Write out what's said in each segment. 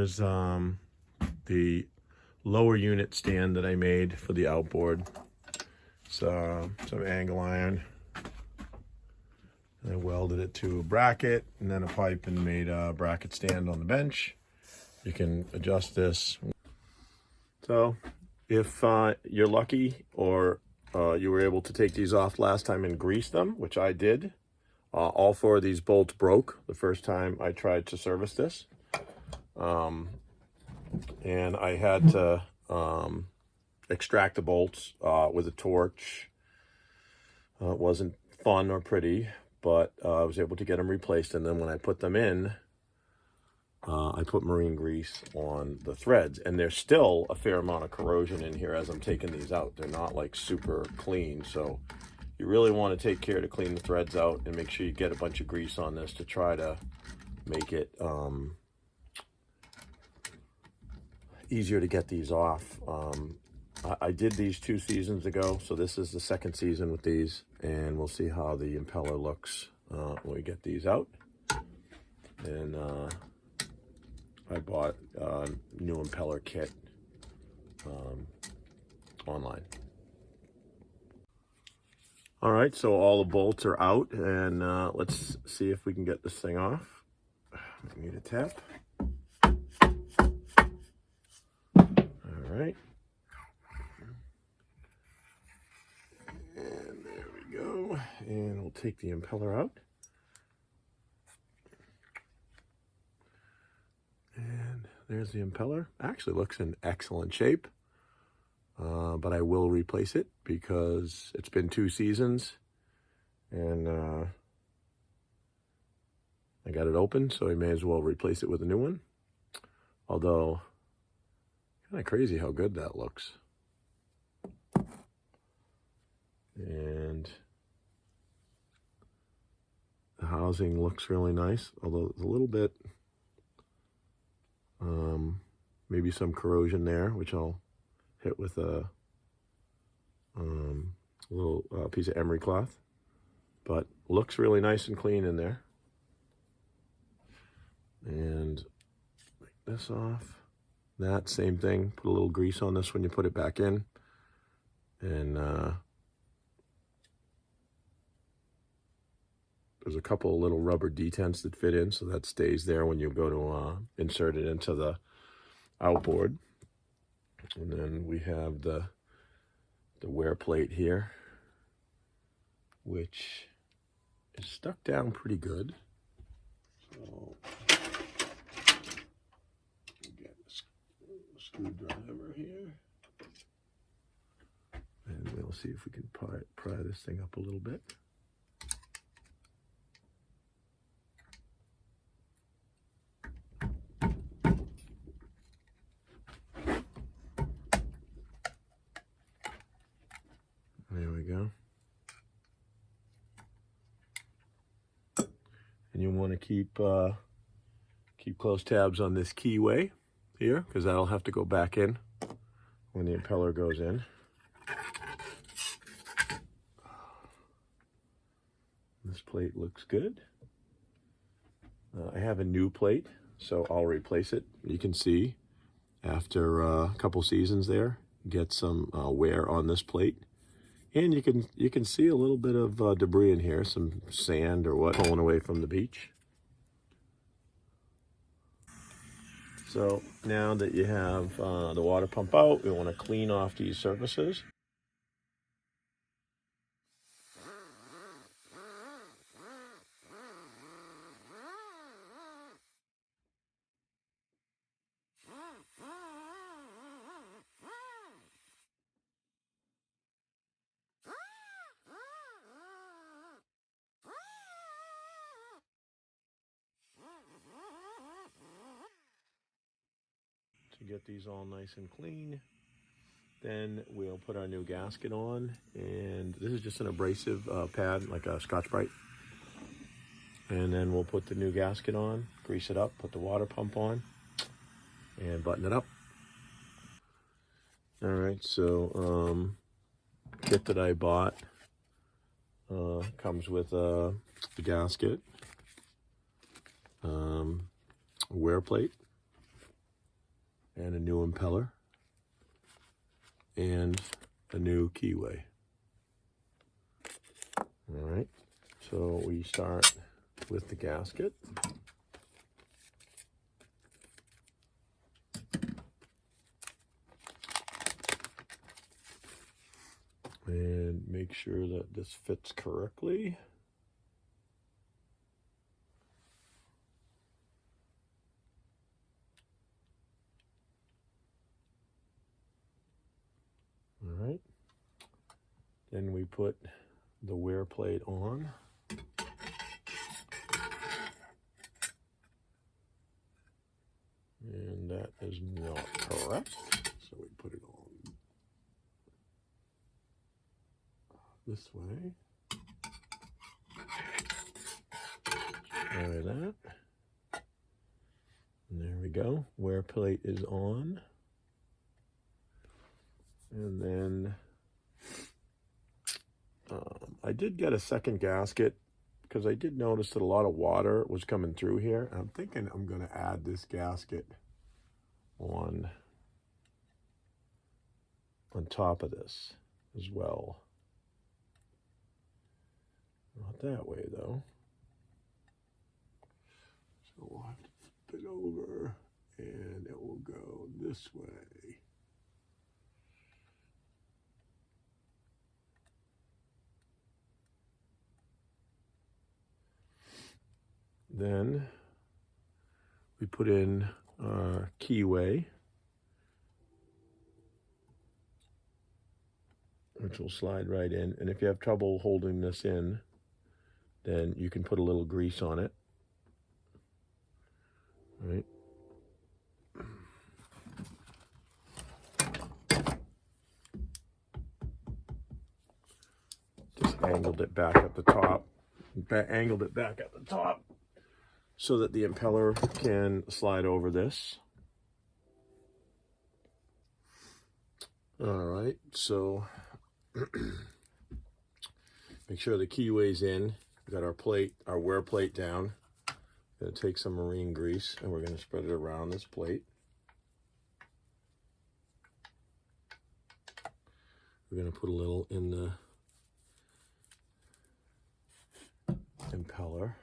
Here's the lower unit stand that I made for the outboard. So some angle iron. I welded it to a bracket and then a pipe and made a bracket stand on the bench. You can adjust this. So if you're lucky or you were able to take these off last time and grease them, which I did, all four of these bolts broke the first time I tried to service this. And I had to extract the bolts with a torch. It wasn't fun or pretty, but I was able to get them replaced. And then when I put them in, I put marine grease on the threads, and there's still a fair amount of corrosion in here as I'm taking these out. They're not like super clean, so you really want to take care to clean the threads out and make sure you get a bunch of grease on this to try to make it easier to get these off. I did these 2 seasons ago, so this is the second season with these, and we'll see how the impeller looks when we get these out. And I bought a new impeller kit online. All right, so all the bolts are out, and let's see if we can get this thing off. I need a tap. All right. And there we go. And we'll take the impeller out. And there's the impeller. Actually looks in excellent shape. But I will replace it because it's been 2 seasons. And I got it open, so I may as well replace it with a new one. Although, kind of crazy how good that looks. And the housing looks really nice, although it's a little bit, maybe some corrosion there, which I'll hit with a little piece of emery cloth. But looks really nice and clean in there. And take this off. That same thing, put a little grease on this when you put it back in. And there's a couple of little rubber detents that fit in, so that stays there when you go to insert it into the outboard. And then we have the wear plate here, which is stuck down pretty good. So get a screwdriver here, and we'll see if we can pry this thing up a little bit. There we go. And you want to keep close tabs on this keyway here, because that'll have to go back in when the impeller goes in. This plate looks good. I have a new plate, so I'll replace it. You can see after a couple seasons there, get some wear on this plate. And you can see a little bit of debris in here, some sand or what pulling away from the beach. So now that you have the water pump out, we want to clean off these surfaces. To get these all nice and clean, then we'll put our new gasket on, and this is just an abrasive pad, like a Scotch-Brite. And then we'll put the new gasket on, grease it up, put the water pump on, and button it up. All right, so kit that I bought comes with the gasket, a wear plate, and a new impeller and a new keyway. All right, so we start with the gasket. And make sure that this fits correctly. All right. Then we put the wear plate on. And that is not correct. So we put it on this way. Like that. And there we go. Wear plate is on. And then I did get a second gasket because I did notice that a lot of water was coming through here. I'm thinking I'm going to add this gasket on top of this as well. Not that way though. So we'll have to flip it over and it will go this way. Then we put in our keyway, which will slide right in. And if you have trouble holding this in, then you can put a little grease on it. All right. Just angled it back at the top. Angled it back at the top so that the impeller can slide over this. All right, so make sure the keyway's in. We got our plate, our wear plate down. Gonna take some marine grease and we're gonna spread it around this plate. We're gonna put a little in the impeller.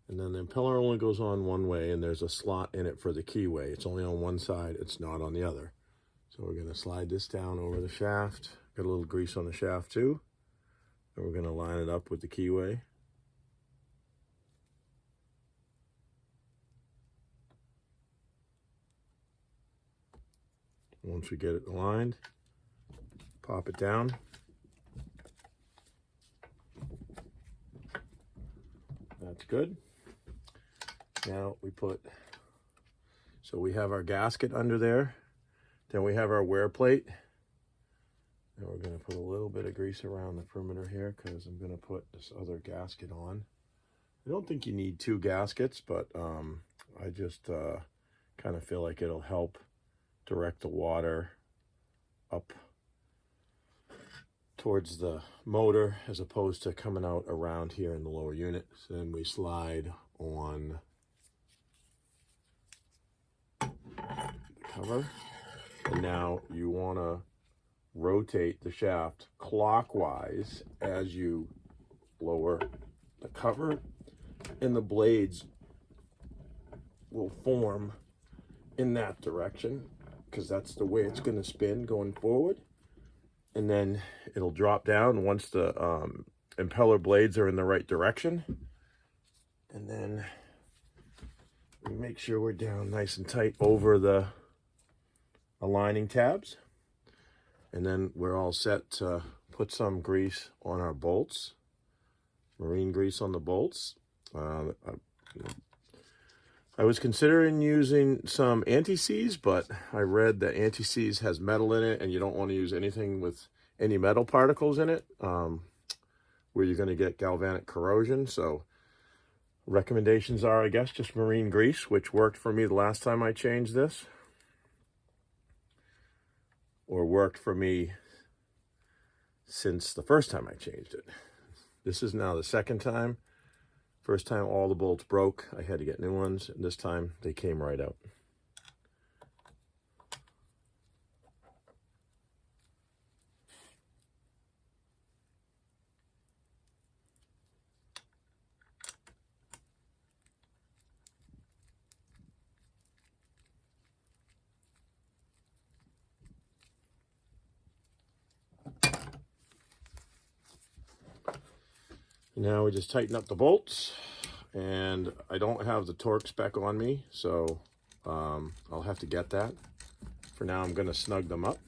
And then the impeller only goes on one way and there's a slot in it for the keyway. It's only on one side, it's not on the other. So we're gonna slide this down over the shaft. Got a little grease on the shaft too. And we're gonna line it up with the keyway. Once we get it aligned, pop it down. That's good. Now we put, so we have our gasket under there. Then we have our wear plate. And we're gonna put a little bit of grease around the perimeter here because I'm gonna put this other gasket on. I don't think you need two gaskets, but I just kind of feel like it'll help direct the water up towards the motor as opposed to coming out around here in the lower unit. So then we slide on the cover. And now you want to rotate the shaft clockwise as you lower the cover, and the blades will form in that direction because that's the way it's going to spin going forward. And then it'll drop down once the impeller blades are in the right direction. And then we make sure we're down nice and tight over the aligning tabs. And then we're all set to put some grease on our bolts, marine grease on the bolts. I was considering using some anti-seize, but I read that anti-seize has metal in it and you don't want to use anything with any metal particles in it where you're going to get galvanic corrosion. So recommendations are, I guess, just marine grease, which worked for me the last time I changed this, or worked for me since the first time I changed it. This is now the second time. First time all the bolts broke, I had to get new ones, and this time they came right out. Now we just tighten up the bolts, and I don't have the torque spec on me, so I'll have to get that. For now, I'm going to snug them up.